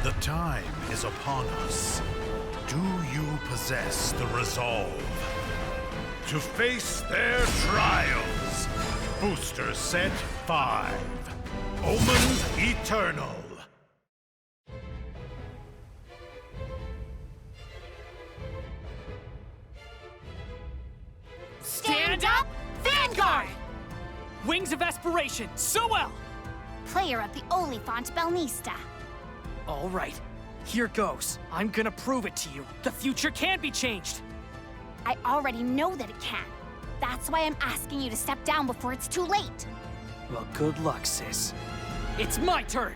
The time is upon us. Do you possess the resolve to face their trials? Booster Set 5. Omens Eternal. Stand up, Vanguard! Wings of Aspiration, so well! Player of the Oliphant Belnista. All right, here goes. I'm gonna prove it to you. The future can be changed. I already know that it can. That's why I'm asking you to step down before it's too late. Well, good luck, sis. It's my turn!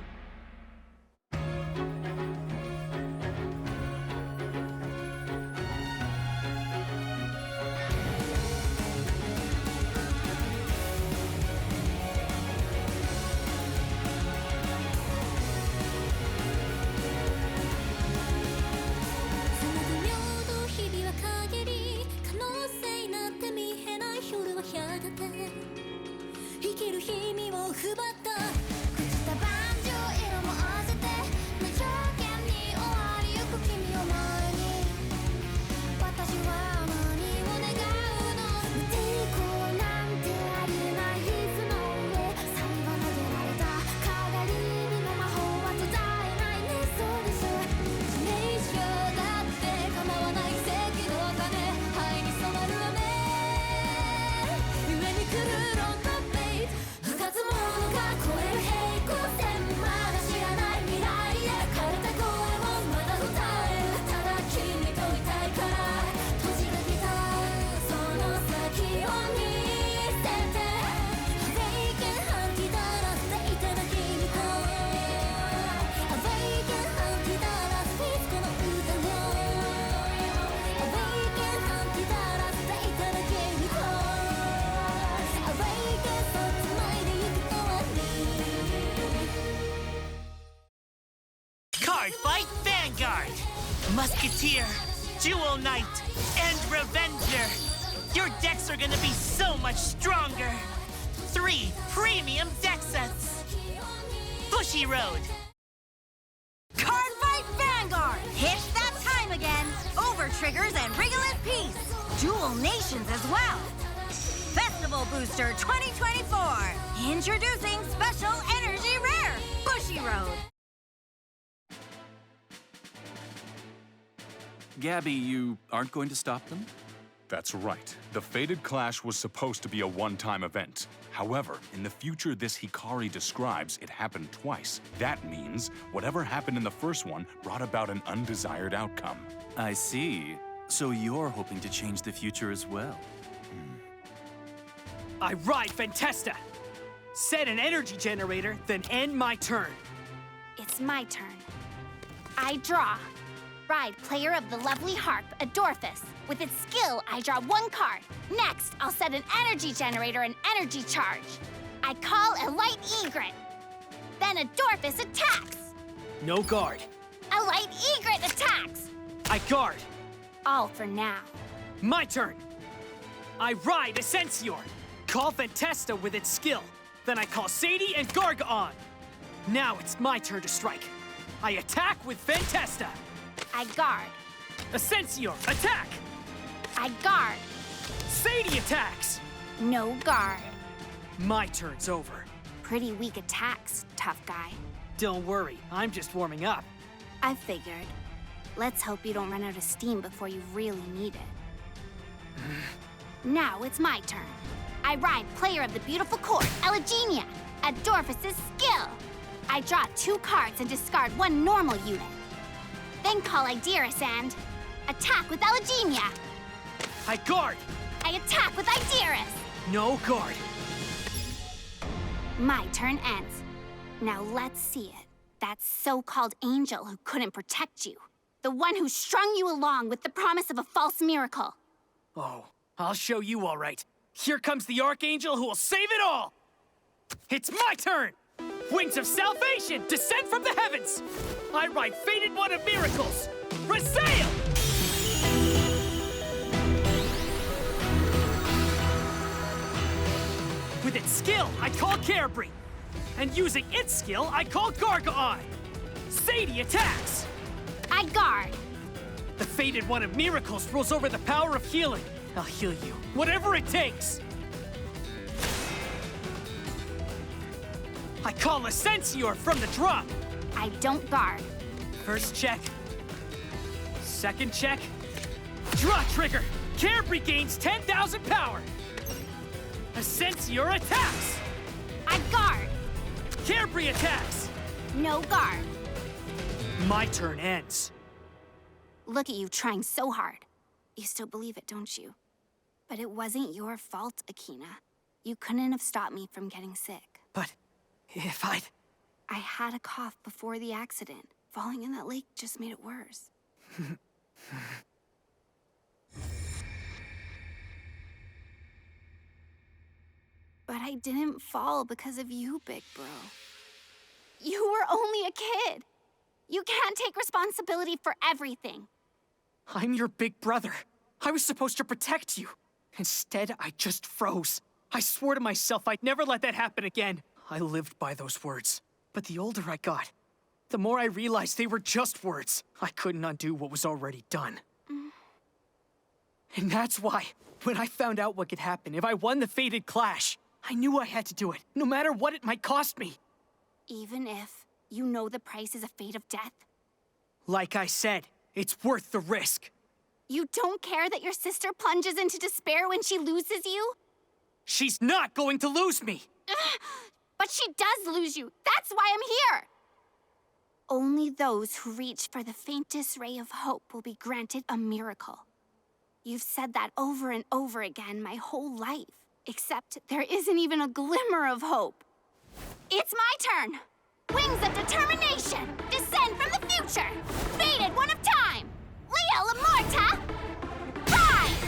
Cardfight Vanguard! Musketeer, Jewel Knight, and Revenger! Your decks are gonna be so much stronger! 3 premium deck sets! Bushiroad! Cardfight Vanguard! It's that time again! Over triggers and wriggle in peace! Dual nations as well! Festival Booster 2024! Introducing Special Energy Rare, Bushiroad! Gabby, you aren't going to stop them? That's right. The Fated Clash was supposed to be a one-time event. However, in the future this Hikari describes, it happened twice. That means whatever happened in the first one brought about an undesired outcome. I see. So you're hoping to change the future as well. I ride Fantesta! Set an energy generator, then end my turn. It's my turn. I draw. Ride player of the lovely harp, Adorphus. With its skill, I draw 1 card. Next, I'll set an energy generator and energy charge. I call a light egret. Then Adorphus attacks. No guard. A light egret attacks. I guard. All for now. My turn. I ride Ascensior. Call Fantesta with its skill. Then I call Sadie and Garga on. Now it's my turn to strike. I attack with Fantesta. I guard. Ascensior, attack! I guard. Sadie attacks! No guard. My turn's over. Pretty weak attacks, tough guy. Don't worry, I'm just warming up. I figured. Let's hope you don't run out of steam before you really need it. Now it's my turn. I ride player of the beautiful court, Elagenia, Adorphus' skill. I draw 2 cards and discard 1 normal unit. Then call Idiris and attack with Elagenia. I guard! I attack with Idiris. No guard. My turn ends. Now let's see it. That so-called angel who couldn't protect you. The one who strung you along with the promise of a false miracle. Oh, I'll show you all right. Here comes the Archangel who will save it all! It's my turn! Wings of Salvation, descend from the heavens! I ride Fated One of Miracles! Rasail! With its skill, I call Carebree. And using its skill, I call Garga on. Sadie attacks! I guard. The fated one of miracles rules over the power of healing. I'll heal you, whatever it takes. I call Ascensior from the drop. I don't guard. First check. Second check. Draw trigger. Care regains 10,000 power. Ascensior attacks. I guard. Carebri attacks. No guard. My turn ends. Look at you trying so hard. You still believe it, don't you? But it wasn't your fault, Akina. You couldn't have stopped me from getting sick. But if I had a cough before the accident. Falling in that lake just made it worse. But I didn't fall because of you, big bro. You were only a kid. You can't take responsibility for everything. I'm your big brother. I was supposed to protect you. Instead, I just froze. I swore to myself I'd never let that happen again. I lived by those words. But the older I got, the more I realized they were just words. I couldn't undo what was already done. And that's why, when I found out what could happen if I won the fated clash, I knew I had to do it, no matter what it might cost me. Even if you know the price is a fate of death? Like I said, it's worth the risk. You don't care that your sister plunges into despair when she loses you? She's not going to lose me! But she does lose you. That's why I'm here. Only those who reach for the faintest ray of hope will be granted a miracle. You've said that over and over again my whole life. Except there isn't even a glimmer of hope. It's my turn! Wings of determination! Descend from the future! Fated one of time! Liael Amorta! Rise!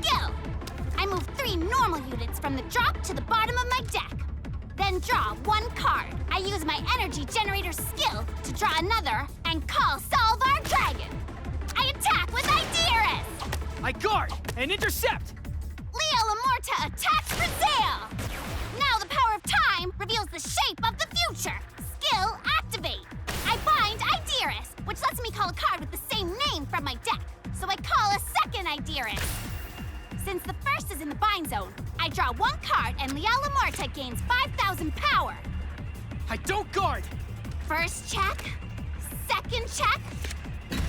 Skill! I move 3 normal units from the drop to the bottom of my deck. Then draw 1 card. I use my energy generator skill to draw another and call Salvar Dragon. I attack with Idiris! I guard and intercept! Liael Amorta attacks Raziel! Now the power of time reveals the shape of the future. Skill activate. I bind Idiris, which lets me call a card with the same name from my deck. So I call a second Idiris. Since the first is in the bind zone, I draw 1 card and Liael Amorta gains 5,000 power. I don't guard! First check, second check,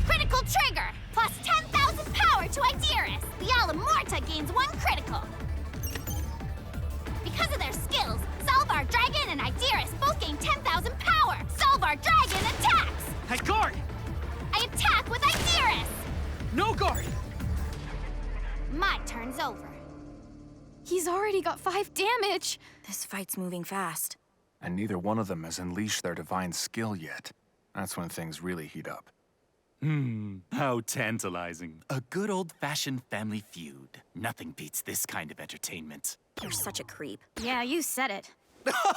critical trigger, plus 10,000 power to Idiris. Liael Amorta gains 1 critical. Because of their skills, Salvar Dragon and Idiris both gain 10,000 power. Salvar Dragon attacks! I guard! I attack with Idiris! No guard! My turn's over. He's already got 5 damage. This fight's moving fast. And neither one of them has unleashed their divine skill yet. That's when things really heat up. How tantalizing. A good old-fashioned family feud. Nothing beats this kind of entertainment. You're such a creep. Yeah, you said it.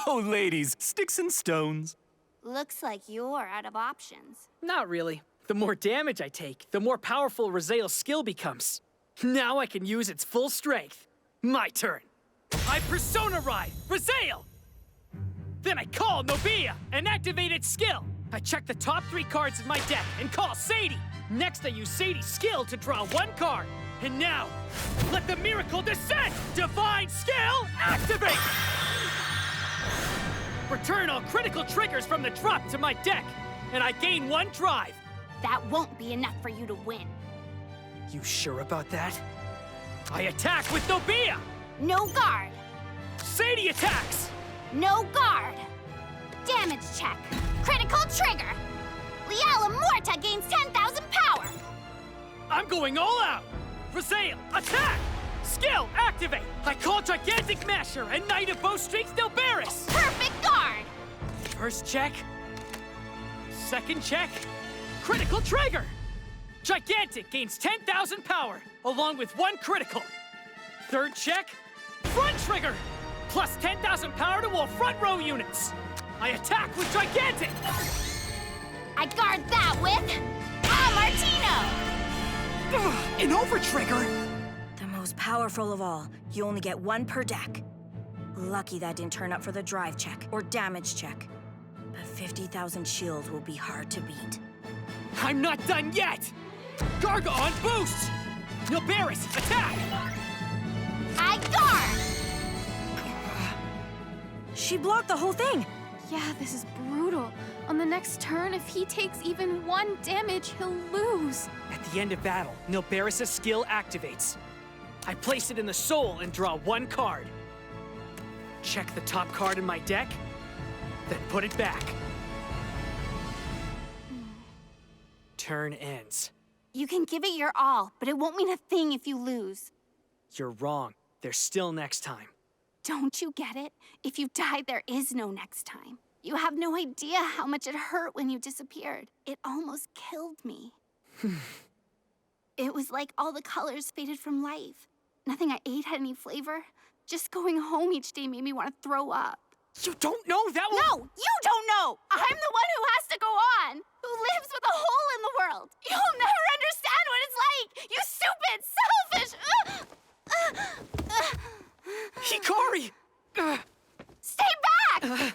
Oh, ladies, sticks and stones. Looks like you're out of options. Not really. The more damage I take, the more powerful Raziel's skill becomes. Now I can use its full strength. My turn. I Persona Ride Raziel! Then I call Nobia and activate its skill. I check the top 3 cards in my deck and call Sadie. Next I use Sadie's skill to draw 1 card. And now, let the miracle descend! Divine skill activate! Return all critical triggers from the drop to my deck, and I gain 1 drive. That won't be enough for you to win. You sure about that? I attack with Nobia! No guard. Sadie attacks! No guard. Damage check. Critical trigger. Liael Amorta gains 10,000 power. I'm going all out! Raziel, attack! Skill, activate! I call Gigantic Masher and Knight of Bowstreaks Delbaris! Perfect guard. First check. Second check. Critical trigger! Gigantic gains 10,000 power, along with 1 critical. Third check. Front trigger! plus 10,000 power to all front row units. I attack with gigantic. I guard that with Martino. An overtrigger. The most powerful of all. You only get one per deck. Lucky that didn't turn up for the drive check or damage check. But 50,000 shield will be hard to beat. I'm not done yet. Garga on boost. Nilberis, attack. I guard. She blocked the whole thing. Yeah, this is brutal. On the next turn, if he takes even 1 damage, he'll lose. At the end of battle, Nilberis' skill activates. I place it in the soul and draw 1 card. Check the top card in my deck, then put it back. Turn ends. You can give it your all, but it won't mean a thing if you lose. You're wrong. There's still next time. Don't you get it? If you die, there is no next time. You have no idea how much it hurt when you disappeared. It almost killed me. It was like all the colors faded from life. Nothing I ate had any flavor. Just going home each day made me want to throw up. You don't know that one? No, you don't know! I'm the one who has to go on! Who lives with a hole in the world! You'll never understand what it's like! You stupid, selfish... Hikari! Stay back!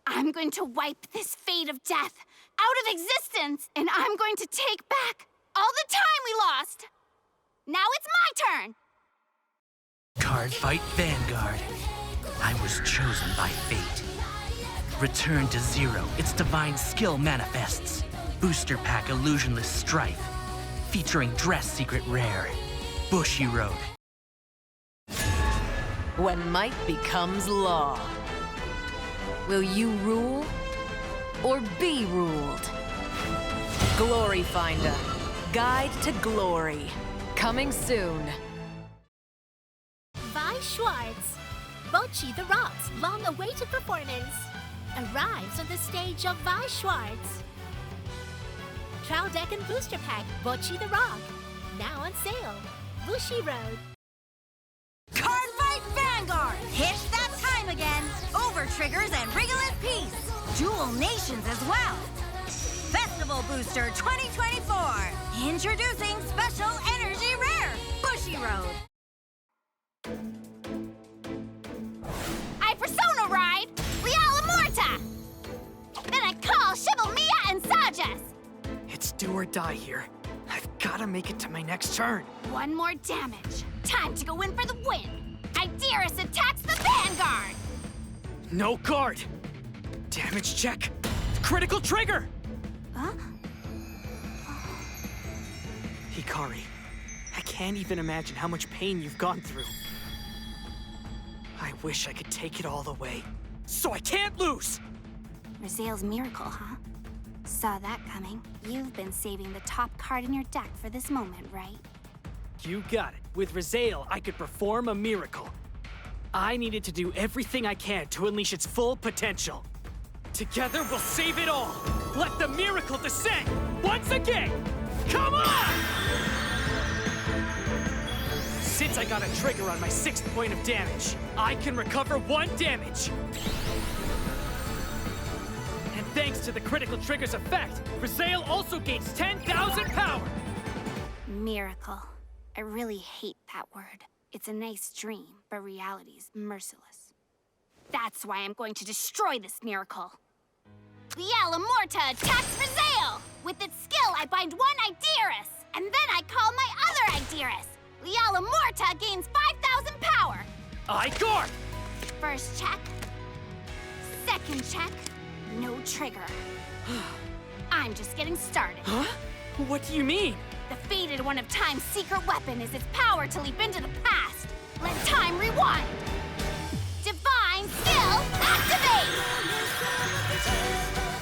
I'm going to wipe this fate of death out of existence, and I'm going to take back all the time we lost! Now it's my turn! Cardfight Vanguard. I was chosen by fate. Return to 0. Its divine skill manifests. Booster pack illusionless strife. Featuring dress secret rare. Bushiroad. When might becomes law. Will you rule or be ruled? Glory Finder. Guide to Glory. Coming soon. Vi Schwartz, Bocchi the Rock's long-awaited performance, arrives on the stage of Vi Schwartz. Trial Deck and Booster Pack Bocchi the Rock, now on sale. Bushiroad. Cardfight Vanguard! It's that time again! Over triggers and rigorous peace! Dual nations as well! Festival Booster 2024! Introducing Special Energy Rare, Bushiroad! I Persona Ride Liael Amorta! Then I call Shivel Mia and Sajas! It's do or die here. I've gotta make it to my next turn. 1 more damage. Time to go in for the win. Idiris attacks the Vanguard! No guard. Damage check. Critical trigger! Huh? Hikari, I can't even imagine how much pain you've gone through. I wish I could take it all away, so I can't lose! Raziel's miracle, huh? Saw that coming. You've been saving the top card in your deck for this moment, right? You got it. With Raziel, I could perform a miracle. I needed to do everything I can to unleash its full potential. Together, we'll save it all! Let the miracle descend! Once again! Come on! Since I got a trigger on my 6th point of damage, I can recover 1 damage! And thanks to the critical trigger's effect, Raziel also gains 10,000 power! Miracle. I really hate that word. It's a nice dream, but reality's merciless. That's why I'm going to destroy this miracle. Liael Amorta attacks Raziel! With its skill, I bind 1 Idiris! And then I call my other Idiris! Liael Amorta gains 5,000 power! I guard! First check. Second check. No trigger. I'm just getting started. Huh? What do you mean? The fated one of Time's secret weapon is its power to leap into the past. Let time rewind. Divine skill activate!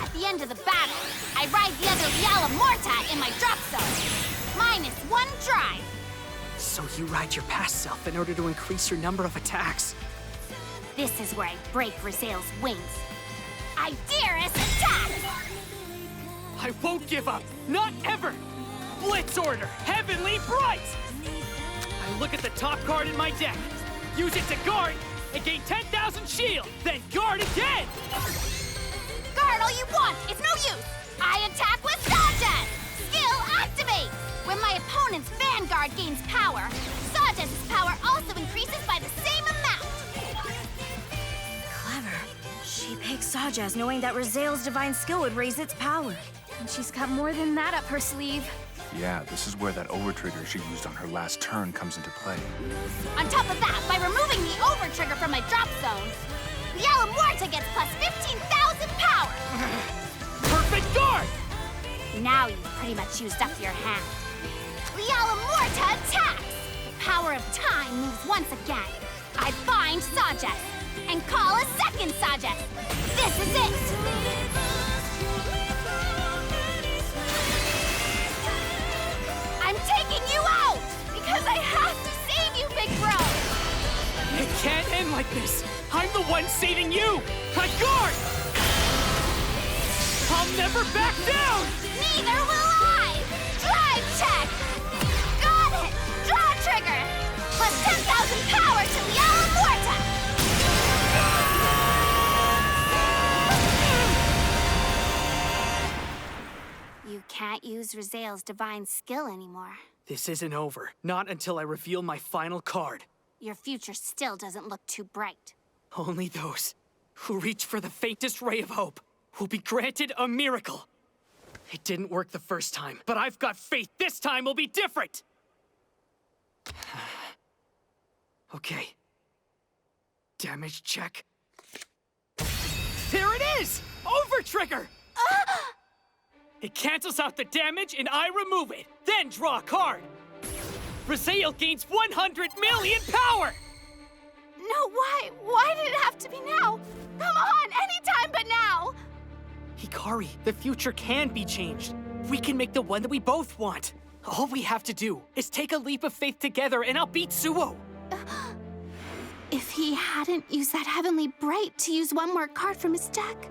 At the end of the battle, I ride the other Liael Amorta in my drop zone. -1 drive. So you ride your past self in order to increase your number of attacks. This is where I break Raziel's wings. Idiris attack! I won't give up! Not ever! Blitz Order, Heavenly Bright! I look at the top card in my deck, use it to guard, and gain 10,000 shield, then guard again! Guard all you want, it's no use! I attack with Sawdust! Skill activate! When my opponent's Vanguard gains power, Sawdust's power also increases by the same amount! Clever. She picked Sawdust knowing that Raziel's divine skill would raise its power. And she's got more than that up her sleeve. Yeah, this is where that overtrigger she used on her last turn comes into play. On top of that, by removing the overtrigger from my drop zones, Liael Amorta gets plus 15,000 power! Perfect guard! Now you've pretty much used up your hand. Liael Amorta attacks! The power of time moves once again. I bind Sawdust and call a second Sawdust. This is it! I'm taking you out! Because I have to save you, big bro! It can't end like this! I'm the one saving you! I guard! I'll never back down! Neither will I! Drive check! Got it! Draw trigger! Plus 10,000 power to Liael Amorta! You can't use Raziel's divine skill anymore. This isn't over. Not until I reveal my final card. Your future still doesn't look too bright. Only those who reach for the faintest ray of hope will be granted a miracle. It didn't work the first time, but I've got faith this time will be different! Okay. Damage check. There it is! Overtrigger! It cancels out the damage and I remove it, then draw a card. Raziel gains 100 million power! No, why? Why did it have to be now? Come on, anytime but now! Hikari, the future can be changed. We can make the one that we both want. All we have to do is take a leap of faith together and I'll beat Suo. If he hadn't used that Heavenly Bright to use one more card from his deck,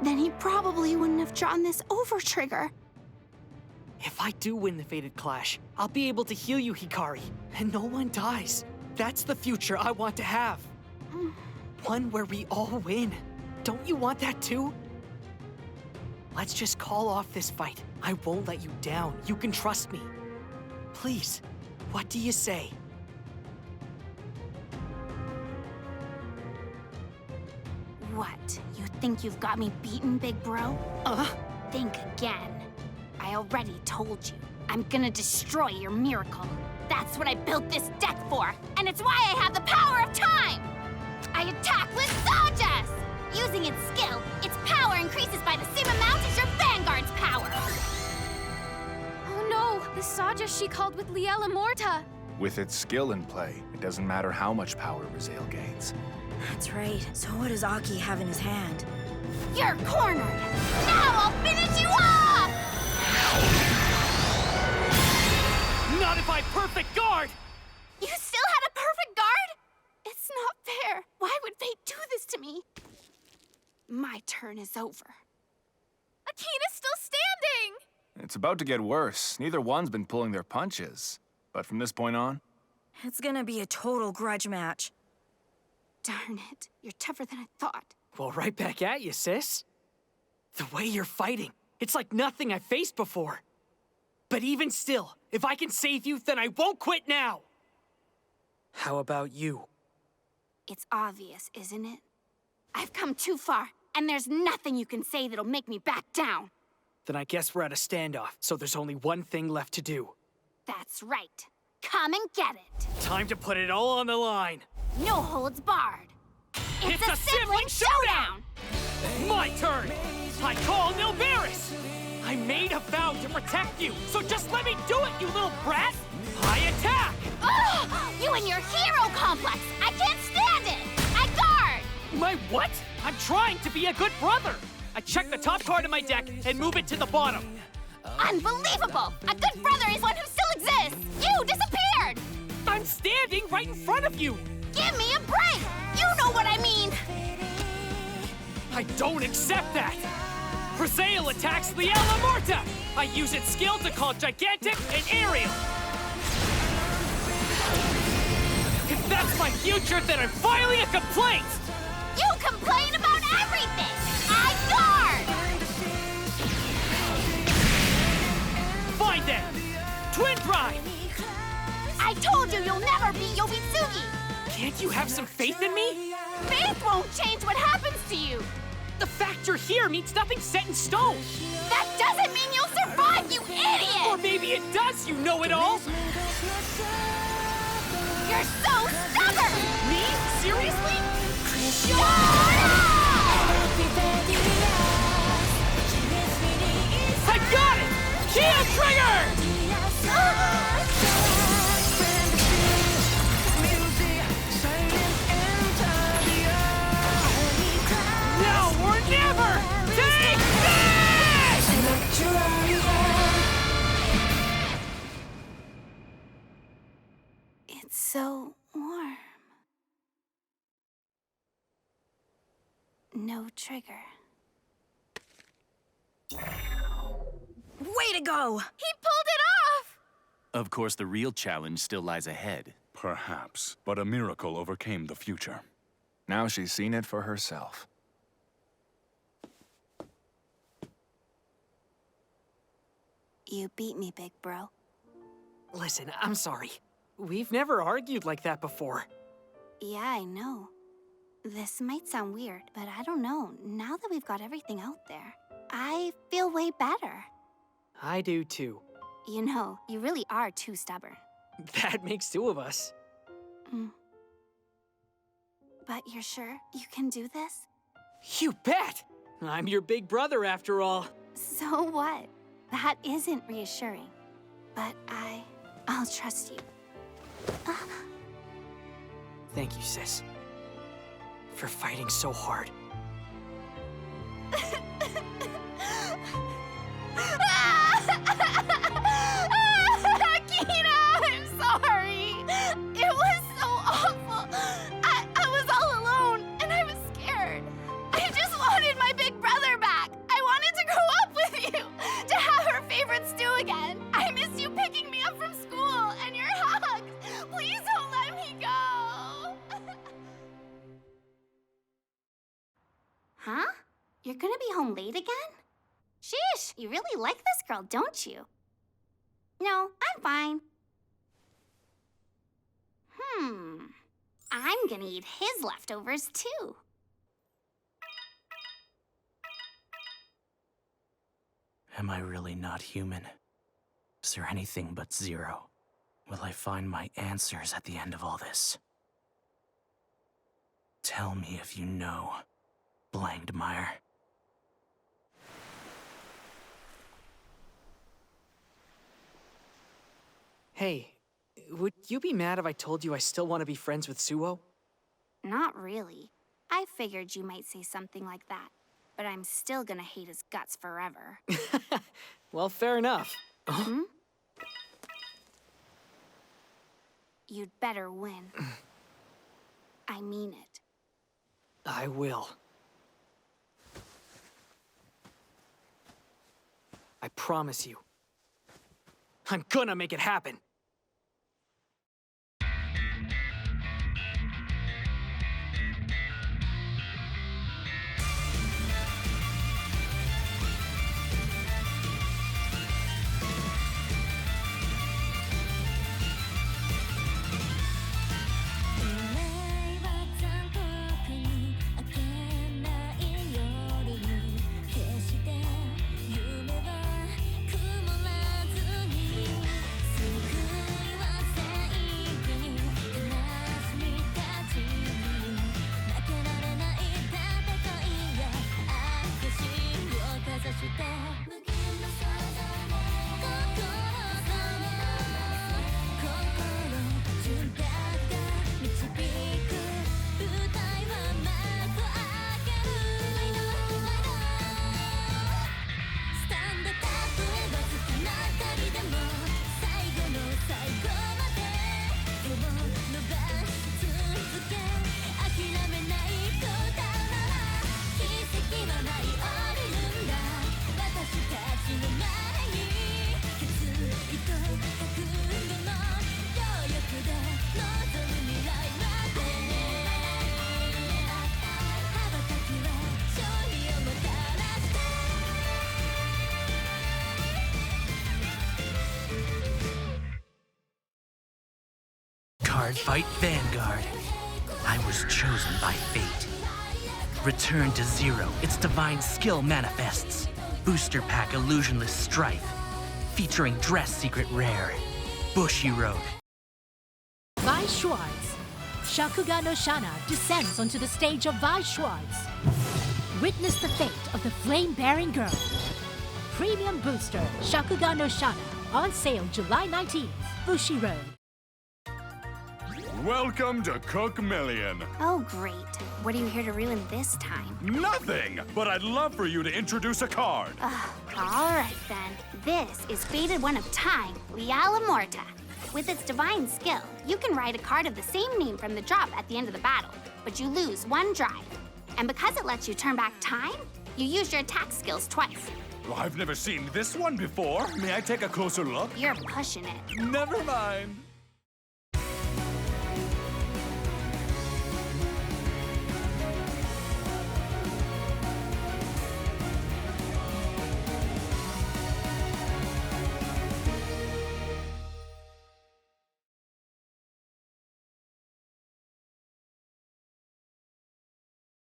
then he probably wouldn't have drawn this overtrigger. If I do win the Fated Clash, I'll be able to heal you, Hikari, and no one dies. That's the future I want to have. One where we all win. Don't you want that too? Let's just call off this fight. I won't let you down. You can trust me. Please, what do you say? What? You think you've got me beaten, big bro? Think again. I already told you. I'm gonna destroy your miracle. That's what I built this deck for, and it's why I have the power of time! I attack with Sawdust! Using its skill, its power increases by the same amount as your Vanguard's power! Oh no, the Sawdust she called with Liael Amorta. With its skill in play, it doesn't matter how much power Raziel gains. That's right. So what does Aki have in his hand? You're cornered! Now I'll finish you off! Not if I perfect guard! You still had a perfect guard? It's not fair. Why would fate do this to me? My turn is over. Akina's still standing! It's about to get worse. Neither one's been pulling their punches. But from this point on... It's gonna be a total grudge match. Darn it. You're tougher than I thought. Well, right back at you, sis. The way you're fighting, it's like nothing I've faced before. But even still, if I can save you, then I won't quit now! How about you? It's obvious, isn't it? I've come too far, and there's nothing you can say that'll make me back down. Then I guess we're at a standoff, so there's only one thing left to do. That's right. Come and get it. Time to put it all on the line. No holds barred. It's a sibling showdown! My turn! I call Nilberis! I made a vow to protect you, so just let me do it, you little brat! I attack! Ugh! You and your hero complex! I can't stand it! I guard! My what? I'm trying to be a good brother! I check the top card of my deck and move it to the bottom. Unbelievable! A good brother is one who still exists! You disappeared! I'm standing right in front of you! Give me a break! You know what I mean! I don't accept that! Raziel attacks Liael Amorta! I use its skill to call gigantic and aerial. If that's my future, then I'm filing a complaint! You complain about everything! I guard! Fine then! Twin Drive! I told you you'll never be Yobitsugi! Can't you have some faith in me? Faith won't change what happens to you! The fact you're here means nothing's set in stone! That doesn't mean you'll survive, you idiot! Or maybe it does, you know-it-all! You're so stubborn! Me? Seriously? Shut up! I got it! Keel trigger! Now or never! Take this! It's so warm. No trigger. Way to go! He pulled it off! Of course, the real challenge still lies ahead. Perhaps, but a miracle overcame the future. Now she's seen it for herself. You beat me, big bro. Listen, I'm sorry. We've never argued like that before. Yeah, I know. This might sound weird, but I don't know. Now that we've got everything out there, I feel way better. I do too. You know, you really are too stubborn. That makes two of us. But you're sure you can do this? You bet! I'm your big brother after all. So what? That isn't reassuring. But I'll trust you. Thank you, sis. For fighting so hard. Akina, I'm sorry. It was so awful. I was all alone, and I was scared. I just wanted my big brother back. I wanted to grow up with you, to have her favorite stew again. I miss you picking me up from school, and your hugs. Please don't let me go. Huh? You're gonna be home late again? Sheesh, you really like this girl, don't you? No, I'm fine. I'm gonna eat his leftovers, too. Am I really not human? Is there anything but zero? Will I find my answers at the end of all this? Tell me if you know, Blangdmeyer. Hey, would you be mad if I told you I still want to be friends with Suo? Not really. I figured you might say something like that. But I'm still gonna hate his guts forever. Well, fair enough. You'd better win. I mean it. I will. I promise you. I'm gonna make it happen. Cardfight Vanguard. I was chosen by fate. Return to zero, its divine skill manifests. Booster pack illusionless strife. Featuring dress secret rare. Bushiroad. Vi Schwartz. Shakugan no Shana descends onto the stage of Vi Schwartz. Witness the fate of the flame-bearing girl. Premium booster Shakugan no Shana on sale July 19th. Bushiroad. Welcome to Cook Million. Oh, great. What are you here to ruin this time? Nothing! But I'd love for you to introduce a card. All right, then. This is Fated One of Time, Liael Amorta. With its divine skill, you can write a card of the same name from the drop at the end of the battle, but you lose one drive. And because it lets you turn back time, you use your attack skills twice. Well, I've never seen this one before. May I take a closer look? You're pushing it. Never mind.